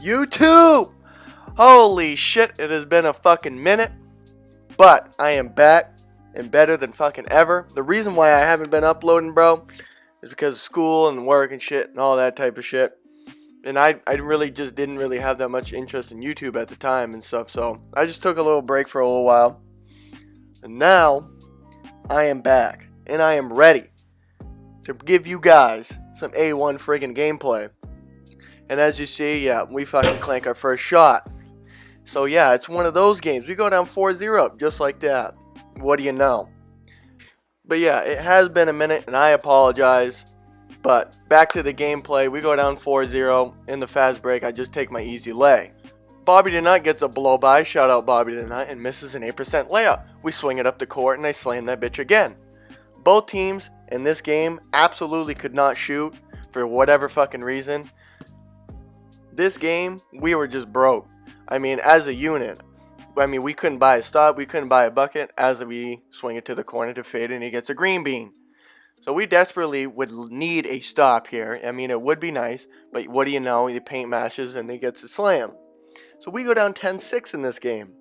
YouTube! Holy shit, it has been a fucking minute. But I am back and better than fucking ever. The reason why I haven't been uploading, bro, is because of school and work and shit and all that type of shit. And I really just didn't really have that much interest in YouTube at the time and stuff. So I just took a little break for a little while. And now I am back. And I am ready to give you guys some A1 friggin' gameplay. And as you see, yeah, we fucking clank our first shot. So yeah, it's one of those games. We go down 4-0 just like that. What do you know? But yeah, it has been a minute and I apologize. But back to the gameplay. We go down 4-0 in the fast break. I just take my easy lay. Bobby Tonight gets a blow by. Shout out Bobby Tonight, and misses an 8% layup. We swing it up the court and I slam that bitch again. Both teams in this game absolutely could not shoot for whatever fucking reason. This game, we were just broke. I mean, as a unit. I mean, we couldn't buy a stop. We couldn't buy a bucket as we swing it to the corner to fade and he gets a green bean. So we desperately would need a stop here. I mean, it would be nice. But what do you know? He paint mashes and he gets a slam. So we go down 10-6 in this game.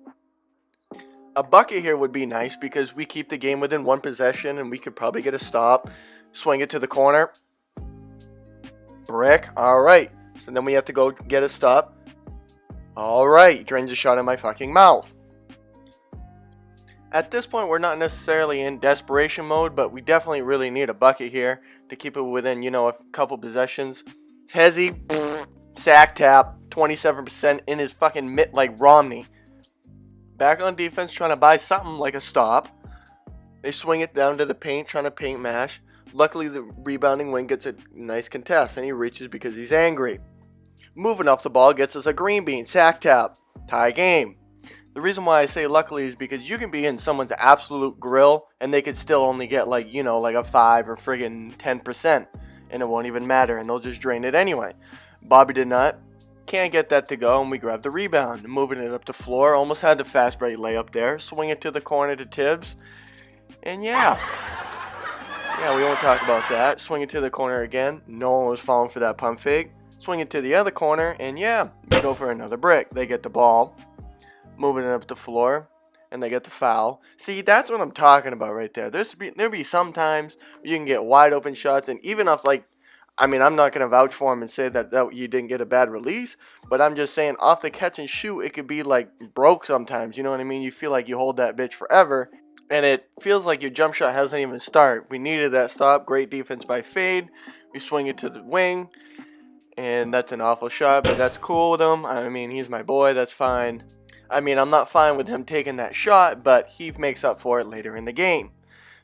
A bucket here would be nice because we keep the game within one possession and we could probably get a stop. Swing it to the corner. Brick. Alright. So then we have to go get a stop. Alright. Drains a shot in my fucking mouth. At this point, we're not necessarily in desperation mode, but we definitely really need a bucket here to keep it within, you know, a couple possessions. Hezzy, sack tap, 27% in his fucking mitt like Romney. Back on defense, trying to buy something like a stop. They swing it down to the paint, trying to paint mash. Luckily, the rebounding wing gets a nice contest, and he reaches because he's angry. Moving off the ball gets us a green bean, sack tap, tie game. The reason why I say luckily is because you can be in someone's absolute grill, and they could still only get like, you know, like a 5 or friggin' 10%, and it won't even matter, and they'll just drain it anyway. Bobby did not. Can't get that to go, and we grab the rebound. Moving it up the floor. Almost had the fast break layup there. Swing it to the corner to Tibbs. And yeah. Yeah, we won't talk about that. Swing it to the corner again. No one was falling for that pump fake. Swing it to the other corner, and yeah, we go for another brick. They get the ball. Moving it up the floor, and they get the foul. See, that's what I'm talking about right there. There'll be some times you can get wide open shots, and even off like, I mean, I'm not going to vouch for him and say that you didn't get a bad release, but I'm just saying off the catch and shoot, it could be like broke sometimes. You know what I mean? You feel like you hold that bitch forever, and it feels like your jump shot hasn't even started. We needed that stop. Great defense by Fade. We swing it to the wing, and that's an awful shot, but that's cool with him. I mean, he's my boy. That's fine. I mean, I'm not fine with him taking that shot, but he makes up for it later in the game.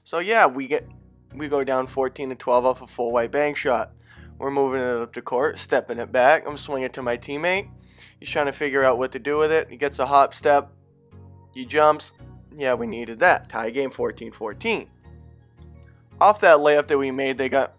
So yeah, we go down 14-12 off a full white bank shot. We're moving it up the court, stepping it back. I'm swinging it to my teammate. He's trying to figure out what to do with it. He gets a hop step. He jumps. Yeah, we needed that. Tie game 14-14. Off that layup that we made, they got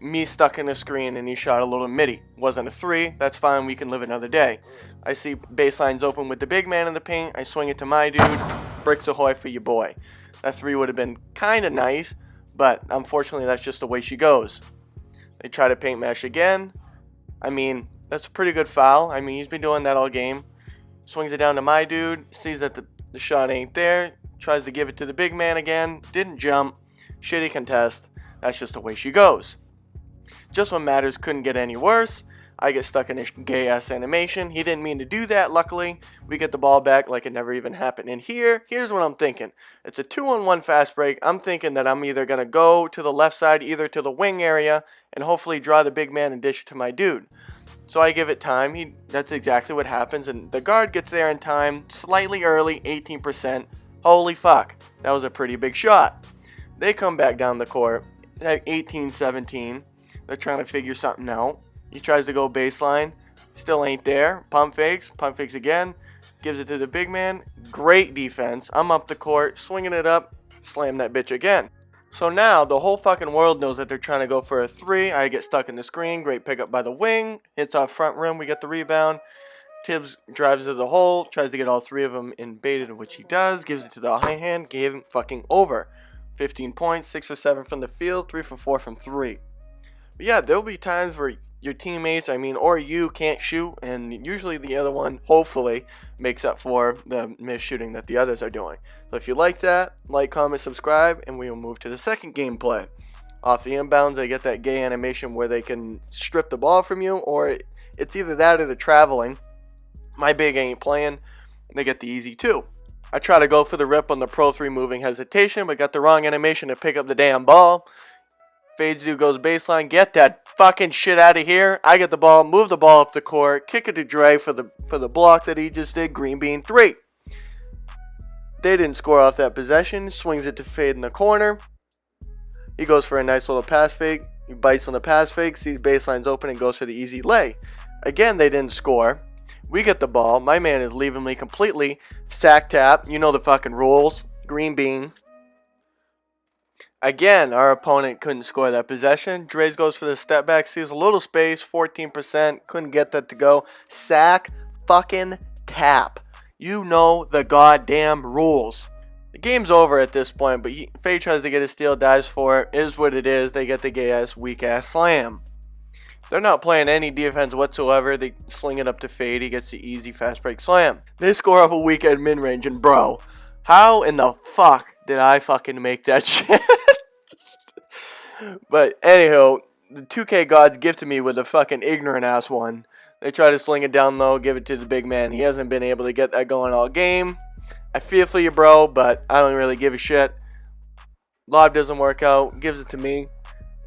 me stuck in the screen and he shot a little midi. Wasn't a 3. That's fine. We can live another day. I see baseline's open with the big man in the paint. I swing it to my dude. Bricks ahoy for your boy. That 3 would have been kind of nice, but unfortunately that's just the way she goes. They try to paint mash again. I mean, that's a pretty good foul. I mean, he's been doing that all game. Swings it down to my dude. Sees that the shot ain't there. Tries to give it to the big man again. Didn't jump. Shitty contest. That's just the way she goes. Just when matters couldn't get any worse. I get stuck in a gay-ass animation. He didn't mean to do that, luckily. We get the ball back like it never even happened. And here's what I'm thinking. It's a 2-on-1 fast break. I'm thinking that I'm either going to go to the left side, either to the wing area, and hopefully draw the big man and dish it to my dude. So I give it time. That's exactly what happens. And the guard gets there in time, slightly early, 18%. Holy fuck. That was a pretty big shot. They come back down the court at 18-17. They're trying to figure something out. He tries to go baseline. Still ain't there. Pump fakes again. Gives it to the big man. Great defense. I'm up the court, swinging it up. Slam that bitch again. So now the whole fucking world knows that they're trying to go for a 3. I get stuck in the screen. Great pickup by the wing. Hits off front rim. We get the rebound. Tibbs drives to the hole. Tries to get all 3 of them invaded, which he does. Gives it to the high hand. Game fucking over. 15 points. 6 for 7 from the field. 3 for 4 from 3. But yeah, there'll be times where your teammates, or you can't shoot, and usually the other one, hopefully, makes up for the missed shooting that the others are doing. So if you like that, like, comment, subscribe, and we will move to the second gameplay. Off the inbounds, they get that gay animation where they can strip the ball from you, or it's either that or the traveling. My big ain't playing. They get the easy 2. I try to go for the rip on the Pro 3 moving hesitation, but got the wrong animation to pick up the damn ball. Fades dude goes baseline. Get that fucking shit out of here. I get the ball, move the ball up the court, kick it to Dre for the block that he just did. Green bean 3. They didn't score off that possession. Swings it to Fade in the corner. He goes for a nice little pass fake. He bites on the pass fake, sees baseline's open, and goes for the easy lay. Again, they didn't score. We get the ball. My man is leaving me completely. Sack tap. You know the fucking rules. Green bean. Again, our opponent couldn't score that possession. Dre's goes for the step back, sees a little space, 14%, couldn't get that to go. Sack fucking tap. You know the goddamn rules. The game's over at this point, but Faye tries to get a steal, dives for it. Is what it is. They get the gay-ass, weak-ass slam. They're not playing any defense whatsoever. They sling it up to Fade. He gets the easy fast break slam. They score off a weekend mid-range, and bro, how in the fuck did I fucking make that shit? But anyhow, the 2K gods gifted me with a fucking ignorant ass one. They try to sling it down low, give it to the big man. He hasn't been able to get that going all game. I feel for you, bro, but I don't really give a shit. Lob doesn't work out, gives it to me,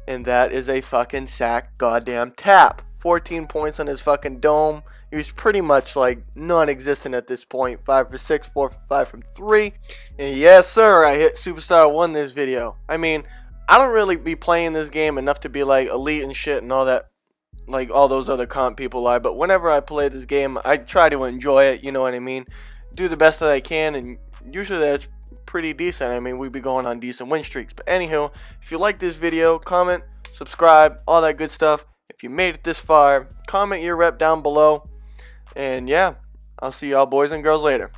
and that is a fucking sack goddamn tap. 14 points on his fucking dome. He was pretty much like non-existent at this point. 5 for 6, 4 for 5 from 3. And yes, sir, I hit Superstar 1 this video. I don't really be playing this game enough to be like elite and shit and all that, like all those other comp people lie. But whenever I play this game, I try to enjoy it, you know what I mean? Do the best that I can, and usually that's pretty decent. We be going on decent win streaks. But anywho, if you like this video, comment, subscribe, all that good stuff. If you made it this far, comment your rep down below. And yeah, I'll see y'all boys and girls later.